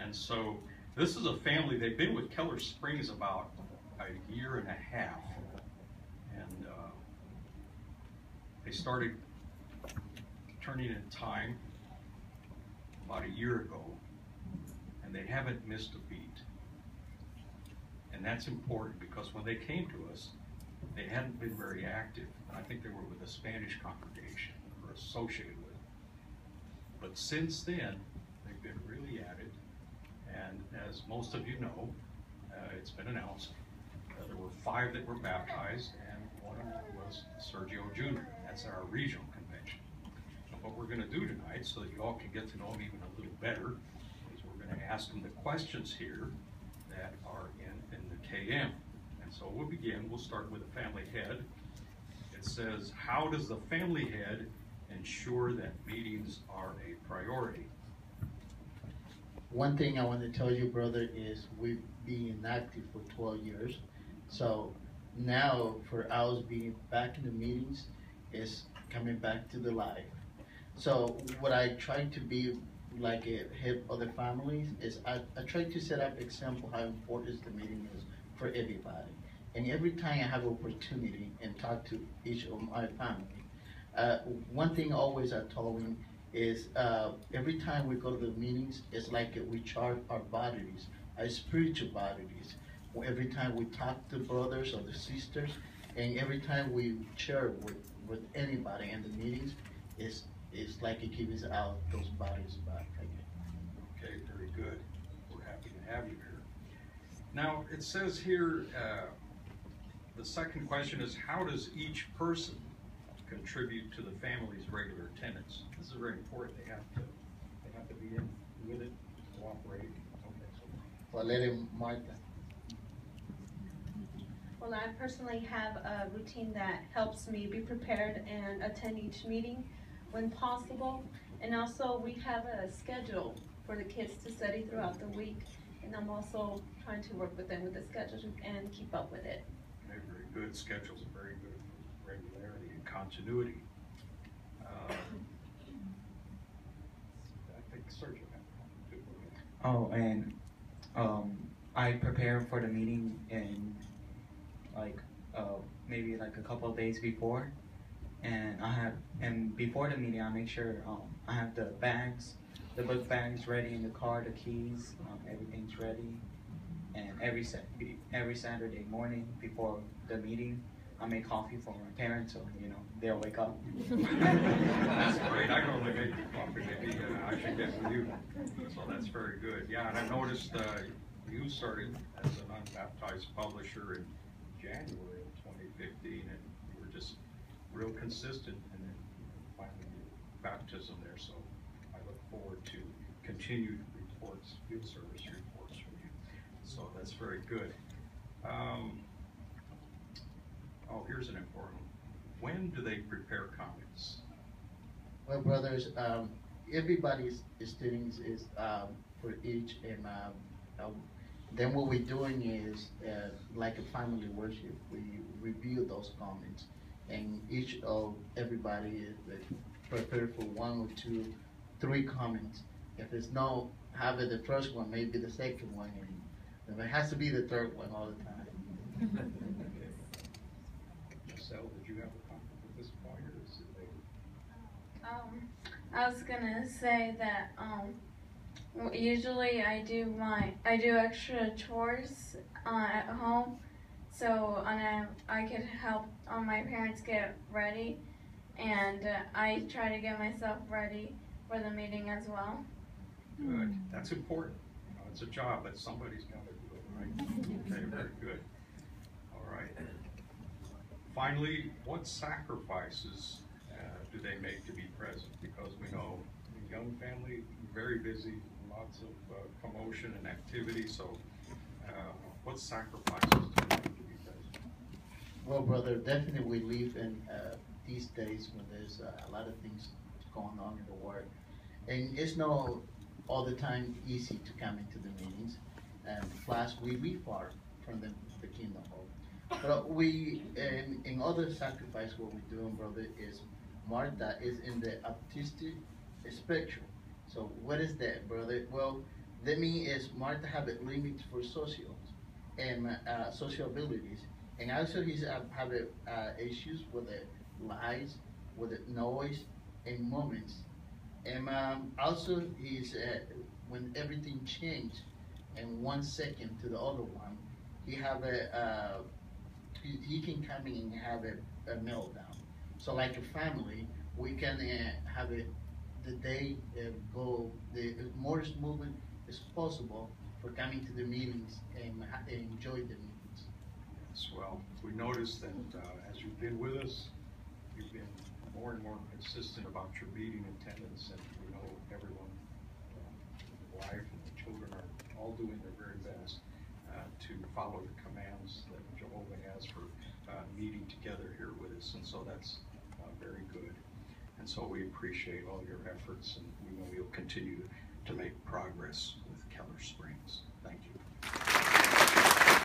And so this is a family, they've been with Keller Springs about a year and a half. And they started turning in time about a year ago, and they haven't missed a beat. And that's important because when they came to us, they hadn't been very active. I think they were with a Spanish congregation or associated with it. But since then, they've been really at it. And as most of you know, it's been announced there were 5 that were baptized, and one of them was Sergio Jr. That's our regional convention. So what we're going to do tonight, so that you all can get to know them even a little better, is we're going to ask them the questions here that are in the KM. And so we'll begin. We'll start with the family head. It says, how does the family head ensure that meetings are a priority? One thing I want to tell you, brother, is we've been inactive for 12 years. So now for us being back in the meetings is coming back to the life. So what I try to be like a head of the families is I try to set up example how important the meeting is for everybody. And every time I have opportunity and talk to each of my family, one thing always I told him is every time we go to the meetings, it's like we charge our bodies, our spiritual bodies. Every time we talk to brothers or the sisters, and every time we share with anybody in the meetings, it's like it gives out those bodies back again. Okay, very good. We're happy to have you here. Now, it says here, the second question is, how does each person contribute to the family's regular attendance? This is very important. They have to be in with it, cooperate. Okay, so. Well, let him, Martha. Well, I personally have a routine that helps me be prepared and attend each meeting when possible. And also we have a schedule for the kids to study throughout the week. And I'm also trying to work with them with the schedule and keep up with it. Okay, very good. Schedules are very good for regularity and continuity. I think Sergio had to. Oh, and I prepare for the meeting in maybe like a couple of days before, and before the meeting I make sure I have the book bags ready in the car, the keys, everything's ready. And every Saturday morning before the meeting, I make coffee for my parents, so they'll wake up. That's great. I can only make coffee. Maybe I should get with you. So that's very good. Yeah, and I noticed you started as an unbaptized publisher in January of 2015, and you were just real consistent, and then finally baptism there. So I look forward to continued reports, field service reports from you. So that's very good. Oh, here's an important one. When do they prepare comments? Well, brothers, everybody's students is for each, and then what we're doing is like a family worship. We review those comments, and each of everybody is prepared for 1 or 2, 3 comments. If it's no, have it the first one, maybe the second one, and it has to be the third one all the time. Marcel, did you have a comment at this point, or is it later? I was gonna say that usually I do extra chores at home, so I could help my parents get ready, and I try to get myself ready for the meeting as well. Good. That's important. It's a job, but somebody's got to do it, right? Okay, very good. All right. Finally, what sacrifices do they make to be present? Because we know a young family, very busy, lots of commotion and activity. So, what sacrifices do they make to be present? Well, brother, definitely we live in these days when there's a lot of things going on in the world, and it's not all the time easy to come into the meetings. And plus, we live far from the kingdom home. But we, in other sacrifice, what we're doing, brother, is Martha is in the autistic spectrum. So what is that, brother? Well, That means Martha have a limit for social and social abilities, and also he's have issues with the lies, with the noise, and moments. And also he's when everything changed in 1 second to the other one, he have he can come in and have a meltdown. So like a family, we can have the day go the more smooth as possible for coming to the meetings and enjoy the meetings. Yes, well, we noticed that as you've been with us, you've been more and more consistent about your meeting attendance, and we know everyone, the wife and the children are all doing their very best to follow the commands that Jehovah has for meeting together here with us, and so that's very good. And so we appreciate all your efforts, and we know you'll continue to make progress.